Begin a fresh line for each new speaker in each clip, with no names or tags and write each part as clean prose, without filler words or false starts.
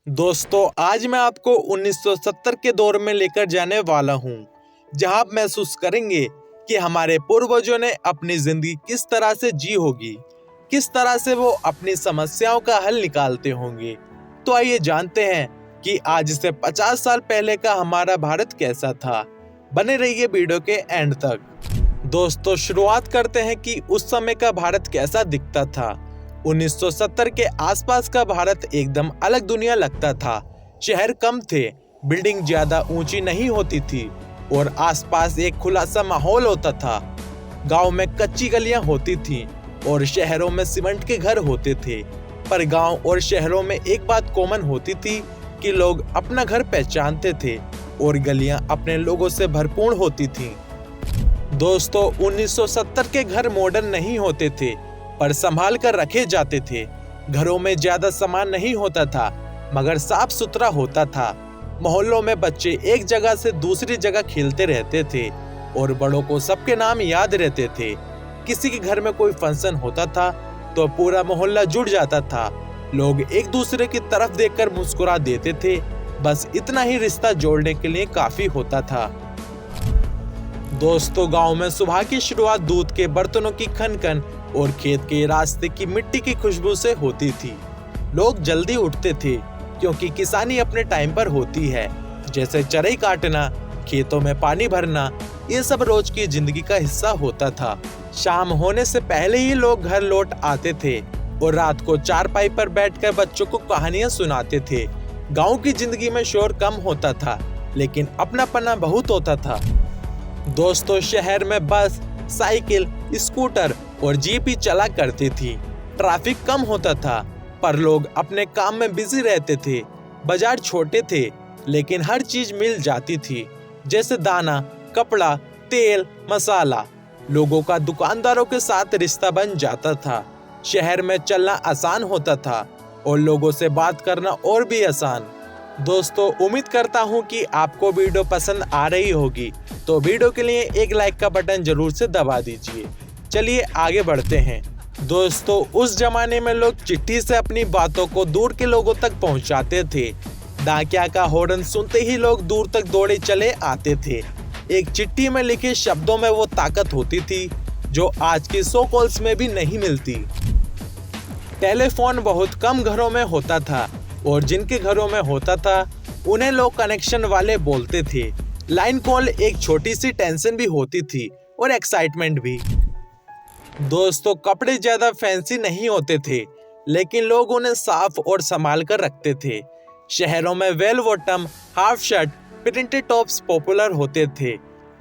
दोस्तों, आज मैं आपको 1970 के दौर में लेकर जाने वाला हूं, जहां आप महसूस करेंगे कि हमारे पूर्वजों ने अपनी जिंदगी किस तरह से जी होगी, किस तरह से वो अपनी समस्याओं का हल निकालते होंगे। तो आइए जानते हैं कि आज से 50 साल पहले का हमारा भारत कैसा था। बने रहिए वीडियो के एंड तक। दोस्तों, शुरुआत करते हैं कि उस समय का भारत कैसा दिखता था। 1970 के आसपास का भारत एकदम अलग दुनिया लगता था। शहर कम थे, बिल्डिंग ज्यादा ऊंची नहीं होती थी और आसपास एक खुला सा माहौल होता था। गांव में कच्ची गलियां होती थीं और शहरों में सीमेंट के घर होते थे। पर गांव और शहरों में एक बात कॉमन होती थी कि लोग अपना घर पहचानते थे और गलियां अपने लोगों से भरपूर होती थीं। दोस्तों, 1970 के घर मॉडर्न नहीं होते थे, पर संभाल कर रखे जाते थे। घरों में ज्यादा सामान नहीं होता था, मगर साफ सुथरा होता था। मोहल्लों में बच्चे एक जगह से दूसरी जगह खेलते रहते थे और बड़ों को सबके नाम याद रहते थे। किसी के घर में कोई फंक्शन होता था तो पूरा मोहल्ला जुट जाता था। लोग एक दूसरे की तरफ देखकर मुस्कुरा देते थे। बस इतना ही रिश्ता जोड़ने के लिए काफी होता था। दोस्तों, गांव में सुबह की शुरुआत दूध के बर्तनों की खनखन और खेत के रास्ते की मिट्टी की खुशबू से होती थी। लोग जल्दी उठते थे क्योंकि किसानी अपने टाइम पर होती है, जैसे चराई काटना, खेतों में पानी भरना, ये सब रोज की जिंदगी का हिस्सा होता था। शाम होने से पहले ही लोग घर लौट आते थे और रात को चारपाई पर बैठकर बच्चों को कहानियां सुनाते थे। गाँव की जिंदगी में शोर कम होता था, लेकिन अपनापना बहुत होता था। दोस्तों, शहर में बस, साइकिल, स्कूटर और जीप ही चला करती थी। ट्रैफिक कम होता था, पर लोग अपने काम में बिजी रहते थे। बाजार छोटे थे, लेकिन हर चीज मिल जाती थी, जैसे दाना, कपड़ा, तेल, मसाला। लोगों का दुकानदारों के साथ रिश्ता बन जाता था। शहर में चलना आसान होता था और लोगों से बात करना और भी आसान। दोस्तों, उम्मीद करता हूँ कि आपको वीडियो पसंद आ रही होगी, तो वीडियो के लिए एक लाइक का बटन जरूर से दबा दीजिए। चलिए आगे बढ़ते हैं। दोस्तों, उस जमाने में लोग चिट्ठी से अपनी बातों को दूर के लोगों तक पहुंचाते थे। डाकिया का हॉर्न सुनते ही लोग दूर तक दौड़े चले आते थे। एक चिट्ठी में लिखे शब्दों में वो ताकत होती थी जो आज की 100 कॉल्स में भी नहीं मिलती। टेलीफोन बहुत कम घरों में होता था और जिनके घरों में होता था उन्हें लोग कनेक्शन वाले बोलते थे। लाइन कॉल एक छोटी सी टेंशन भी होती थी और एक्साइटमेंट भी। दोस्तों, कपड़े ज्यादा फैंसी नहीं होते थे, लेकिन लोग उन्हें साफ और संभाल कर रखते थे। शहरों में well bottom, half shirt, printed tops popular होते थे।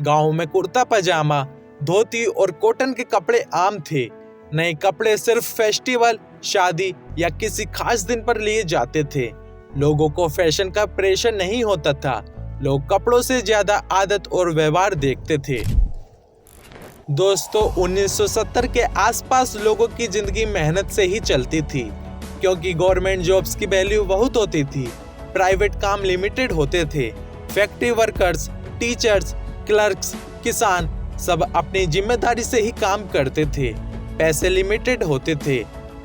गांव में कुर्ता पजामा, धोती और कॉटन के कपड़े आम थे। नए कपड़े सिर्फ फेस्टिवल, शादी या किसी खास दिन पर लिए जाते थे। लोगों को फैशन का प्रेशर नहीं होता था। लोग कपड़ों से ज्यादा आदत और व्यवहार देखते थे। दोस्तों, 1970 के आसपास लोगों की जिंदगी मेहनत से ही चलती थी, क्योंकि गवर्नमेंट जॉब्स की वैल्यू बहुत होती थी। प्राइवेट काम लिमिटेड होते थे। फैक्ट्री वर्कर्स, टीचर्स, क्लर्क्स, किसान सब अपनी जिम्मेदारी से ही काम करते थे। पैसे लिमिटेड होते थे,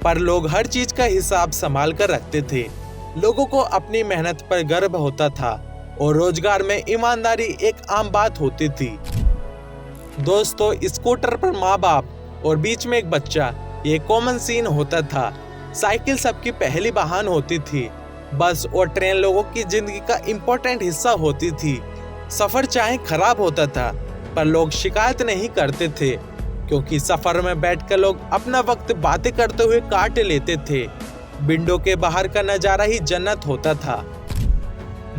पर लोग हर चीज का हिसाब संभाल कर रखते थे। लोगों को अपनी मेहनत पर गर्व होता था और रोजगार में ईमानदारी एक आम बात होती थी। दोस्तों, स्कूटर पर माँ बाप और बीच में एक बच्चा, ये कॉमन सीन होता था। साइकिल सबकी पहली वाहन होती थी। बस और ट्रेन लोगों की जिंदगी का इम्पोर्टेंट हिस्सा होती थी। सफर चाहे खराब होता था, पर लोग शिकायत नहीं करते थे, क्योंकि सफर में बैठकर लोग अपना वक्त बातें करते हुए काट लेते थे। विंडो के बाहर का नजारा ही जन्नत होता था।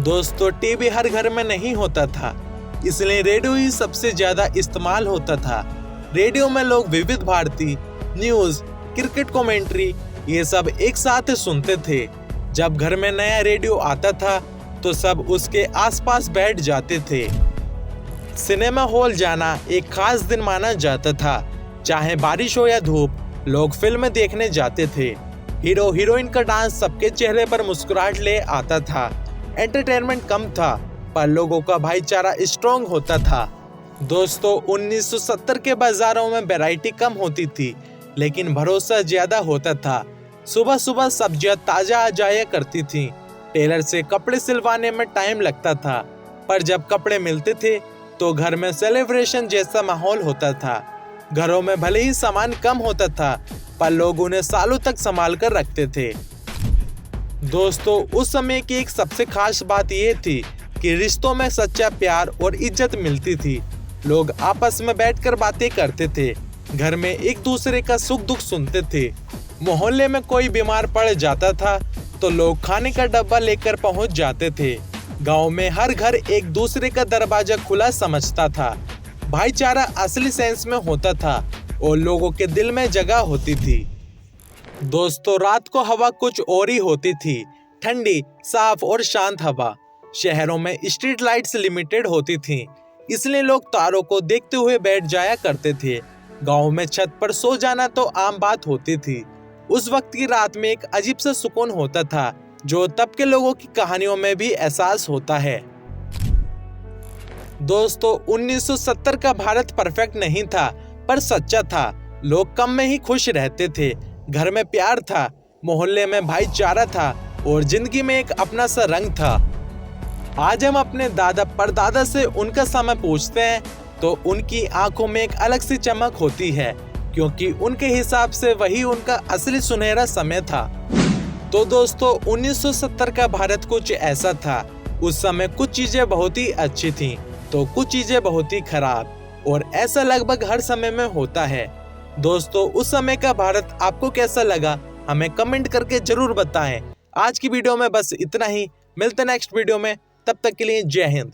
दोस्तों, टीवी हर घर में नहीं होता था, इसलिए रेडियो ही सबसे ज्यादा इस्तेमाल होता था। रेडियो में लोग विविध भारती, न्यूज, क्रिकेट कमेंट्री, ये सब एक साथ सुनते थे। जब घर में नया रेडियो आता था तो सब उसके आसपास बैठ जाते थे। सिनेमा हॉल जाना एक खास दिन माना जाता था। चाहे बारिश हो या धूप, लोग फिल्म देखने जाते थे। हीरो हीरोइन का डांस सबके चेहरे पर मुस्कुराहट ले आता था। एंटरटेनमेंट कम था, पर लोगों का भाईचारा स्ट्रॉन्ग होता था। दोस्तों, 1970 के बाजारों में वैरायटी कम होती थी, लेकिन भरोसा ज्यादा होता था। सुबह सुबह सब्जियां ताजा आ जाया करती थी। टेलर से कपड़े सिलवाने में टाइम लगता था, पर जब कपड़े मिलते थे तो घर में सेलिब्रेशन जैसा माहौल होता था। घरों में भले ही सामान कम होता था, पर लोग उन्हें सालों तक संभाल कर रखते थे। दोस्तों, उस समय की एक सबसे खास बात यह थी कि रिश्तों में सच्चा प्यार और इज्जत मिलती थी। लोग आपस में बैठकर बातें करते थे, घर में एक दूसरे का सुख दुख सुनते थे। मोहल्ले में कोई बीमार पड़ जाता था तो लोग खाने का डब्बा लेकर पहुंच जाते थे। गांव में हर घर एक दूसरे का दरवाजा खुला समझता था। भाईचारा असली सेंस में होता था और लोगों के दिल में जगह होती थी। दोस्तों, रात को हवा कुछ और ही होती थी, ठंडी, साफ और शांत हवा। शहरों में स्ट्रीट लाइट्स लिमिटेड होती थीं, इसलिए लोग तारों को देखते हुए बैठ जाया करते थे। गांव में छत पर सो जाना तो आम बात होती थी। उस वक्त की रात में एक अजीब सा सुकून होता था, जो तब के लोगों की कहानियों में भी एहसास होता है। दोस्तों, 1970 का भारत परफेक्ट नहीं था, पर सच्चा था। लोग कम में ही खुश रहते थे, घर में प्यार था, मोहल्ले में भाईचारा था और जिंदगी में एक अपना सा रंग था। आज हम अपने दादा परदादा से उनका समय पूछते हैं तो उनकी आंखों में एक अलग सी चमक होती है, क्योंकि उनके हिसाब से वही उनका असली सुनहरा समय था। तो दोस्तों, 1970 का भारत कुछ ऐसा था। उस समय कुछ चीजें बहुत ही अच्छी थीं, तो कुछ चीजें बहुत ही खराब, और ऐसा लगभग हर समय में होता है। दोस्तों, उस समय का भारत आपको कैसा लगा, हमें कमेंट करके जरूर बताएं। आज की वीडियो में बस इतना ही, मिलते नेक्स्ट वीडियो में, तब तक के लिए जय हिंद।